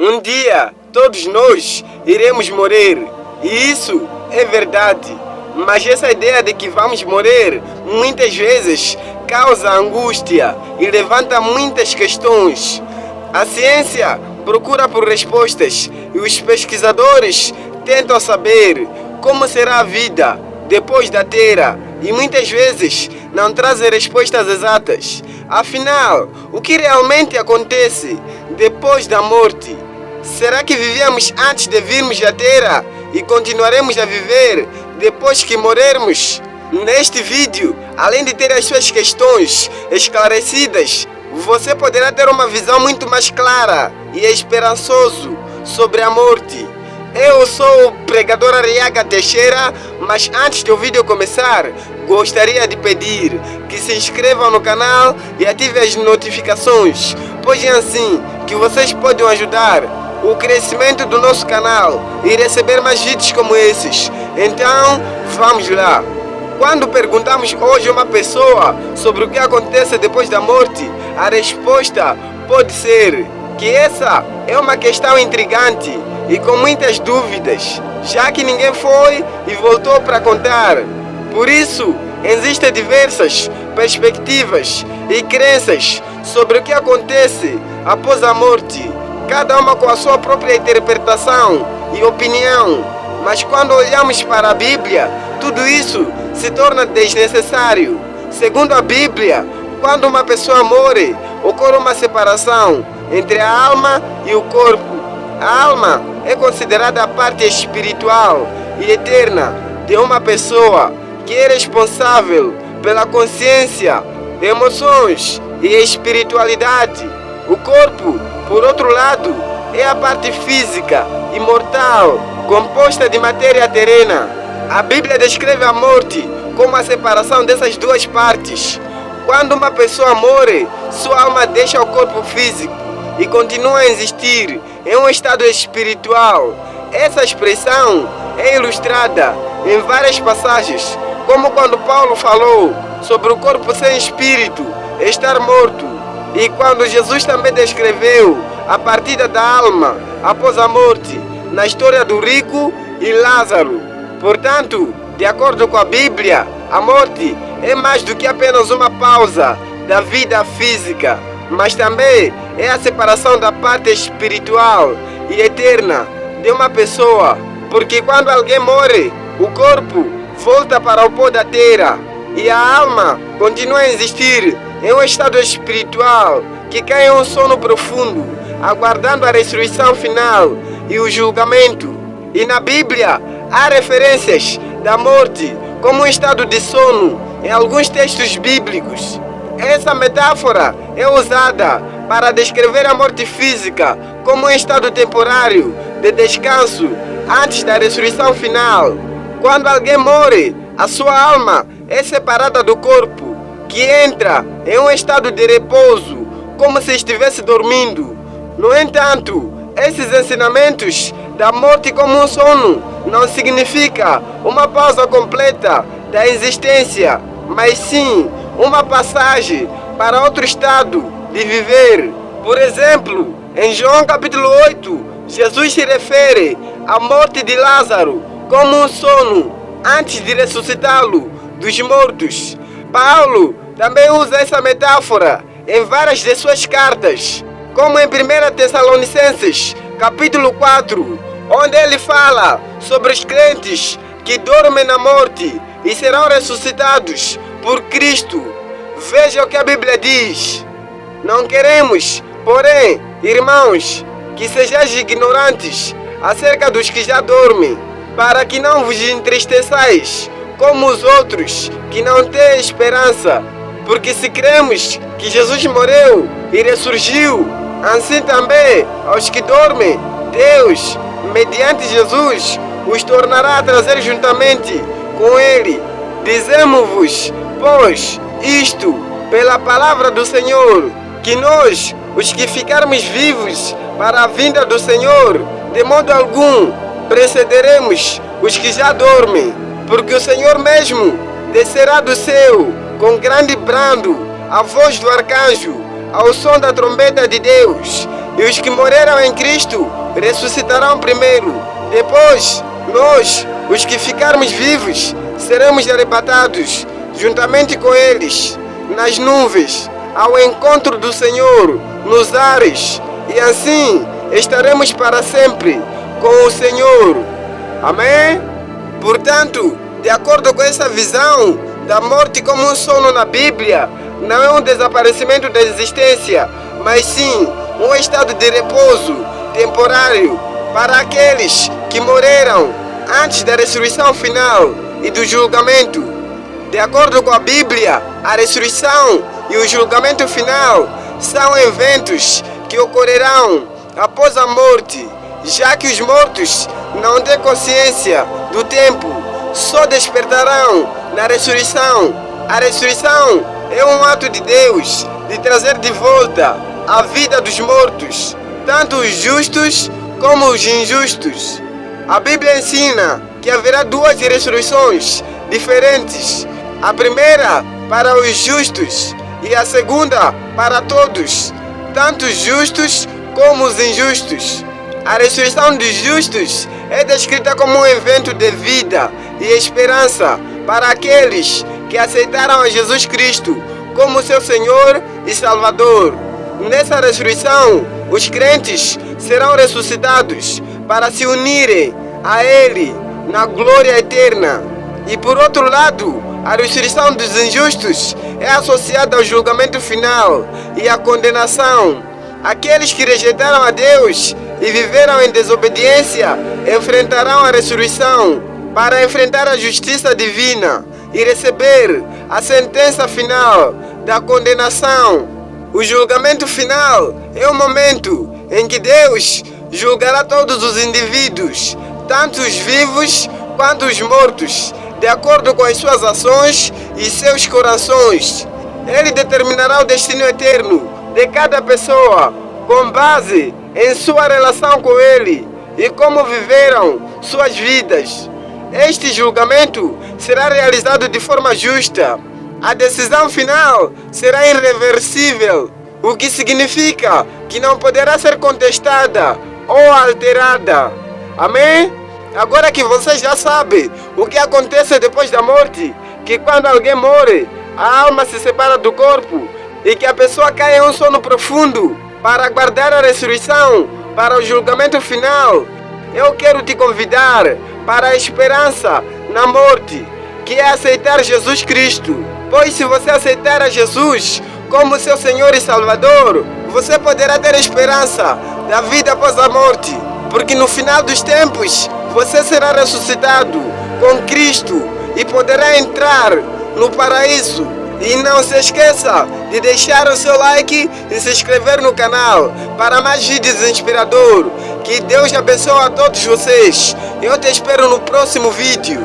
Um dia, todos nós iremos morrer. E isso é verdade. Mas essa ideia de que vamos morrer muitas vezes causa angústia e levanta muitas questões. A ciência procura por respostas e os pesquisadores tentam saber como será a vida depois da Terra e muitas vezes não trazem respostas exatas. Afinal, o que realmente acontece depois da morte? Será que vivemos antes de virmos à Terra e continuaremos a viver depois que morrermos? Neste vídeo, além de ter as suas questões esclarecidas, você poderá ter uma visão muito mais clara e esperançoso sobre a morte. Eu sou o pregador Ariaga Teixeira, mas antes do vídeo começar, gostaria de pedir que se inscrevam no canal e ativem as notificações, pois é assim que vocês podem ajudar o crescimento do nosso canal e receber mais vídeos como esses. Então, vamos lá. Quando perguntamos hoje a uma pessoa sobre o que acontece depois da morte, a resposta pode ser que essa é uma questão intrigante e com muitas dúvidas, já que ninguém foi e voltou para contar. Por isso, existem diversas perspectivas e crenças sobre o que acontece após a morte, cada uma com a sua própria interpretação e opinião. Mas quando olhamos para a Bíblia, tudo isso se torna desnecessário. Segundo a Bíblia, quando uma pessoa morre, ocorre uma separação entre a alma e o corpo. A alma é considerada a parte espiritual e eterna de uma pessoa, que é responsável pela consciência, emoções e espiritualidade. O corpo, por outro lado, é a parte física e mortal, composta de matéria terrena. A Bíblia descreve a morte como a separação dessas duas partes. Quando uma pessoa morre, sua alma deixa o corpo físico e continua a existir em um estado espiritual. Essa expressão é ilustrada em várias passagens, como quando Paulo falou sobre o corpo sem espírito estar morto, e quando Jesus também descreveu a partida da alma após a morte na história do rico e Lázaro. Portanto, de acordo com a Bíblia, a morte é mais do que apenas uma pausa da vida física, mas também é a separação da parte espiritual e eterna de uma pessoa, porque quando alguém morre, o corpo volta para o pó da terra e a alma continua a existir em um estado espiritual que cai em um sono profundo, aguardando a ressurreição final e o julgamento. E na Bíblia há referências da morte como um estado de sono em alguns textos bíblicos. Essa metáfora é usada para descrever a morte física como um estado temporário de descanso antes da ressurreição final. Quando alguém morre, a sua alma é separada do corpo, que entra em um estado de repouso, como se estivesse dormindo. No entanto, esses ensinamentos da morte como um sono não significa uma pausa completa da existência, mas sim uma passagem para outro estado de viver. Por exemplo, em João capítulo 8, Jesus se refere à morte de Lázaro como um sono antes de ressuscitá-lo dos mortos. Paulo também usa essa metáfora em várias de suas cartas, como em 1 Tessalonicenses capítulo 4, onde ele fala sobre os crentes que dormem na morte e serão ressuscitados por Cristo. Veja o que a Bíblia diz. Não queremos, porém, irmãos, que sejais ignorantes acerca dos que já dormem, para que não vos entristeçais como os outros que não têm esperança. Porque se cremos que Jesus morreu e ressurgiu, assim também aos que dormem, Deus, mediante Jesus, os tornará a trazer juntamente com Ele. Dizemos-vos, pois, isto pela palavra do Senhor, que nós, os que ficarmos vivos para a vinda do Senhor, de modo algum precederemos os que já dormem, porque o Senhor mesmo descerá do céu com grande brando, a voz do arcanjo, ao som da trombeta de Deus, E os que morreram em Cristo ressuscitarão primeiro. Depois, nós, os que ficarmos vivos, seremos arrebatados juntamente com eles nas nuvens, ao encontro do Senhor nos ares, e assim estaremos para sempre com o Senhor. Amém? Portanto, de acordo com essa visão da morte como um sono na Bíblia, não é um desaparecimento da existência, mas sim um estado de repouso temporário para aqueles que morreram antes da ressurreição final e do julgamento. De acordo com a Bíblia, a ressurreição e o julgamento final são eventos que ocorrerão após a morte, já que os mortos não têm consciência do tempo, só despertarão na ressurreição. A ressurreição é um ato de Deus de trazer de volta a vida dos mortos, tanto os justos como os injustos. A Bíblia ensina que haverá duas ressurreições diferentes. A primeira para os justos e a segunda para todos, tanto os justos como os injustos. A ressurreição dos justos é descrita como um evento de vida e esperança para aqueles que aceitaram a Jesus Cristo como seu Senhor e Salvador. Nessa ressurreição, os crentes serão ressuscitados para se unirem a Ele na glória eterna. E por outro lado, a ressurreição dos injustos é associada ao julgamento final e à condenação. Aqueles que rejeitaram a Deus e viveram em desobediência enfrentarão a ressurreição para enfrentar a justiça divina e receber a sentença final da condenação. O julgamento final é o momento em que Deus julgará todos os indivíduos, tanto os vivos quanto os mortos, de acordo com as suas ações e seus corações. Ele determinará o destino eterno de cada pessoa com base em sua relação com Ele e como viveram suas vidas. Este julgamento será realizado de forma justa. A decisão final será irreversível, o que significa que não poderá ser contestada ou alterada. Amém? Agora que você já sabe o que acontece depois da morte, que quando alguém morre, a alma se separa do corpo e que a pessoa cai em um sono profundo para aguardar a ressurreição, para o julgamento final, eu quero te convidar para a esperança na morte, que é aceitar Jesus Cristo. Pois se você aceitar a Jesus como seu Senhor e Salvador, você poderá ter esperança da vida após a morte, porque no final dos tempos você será ressuscitado com Cristo e poderá entrar no paraíso. E não se esqueça de deixar o seu like e se inscrever no canal para mais vídeos inspiradores. Que Deus abençoe a todos vocês. Eu te espero no próximo vídeo.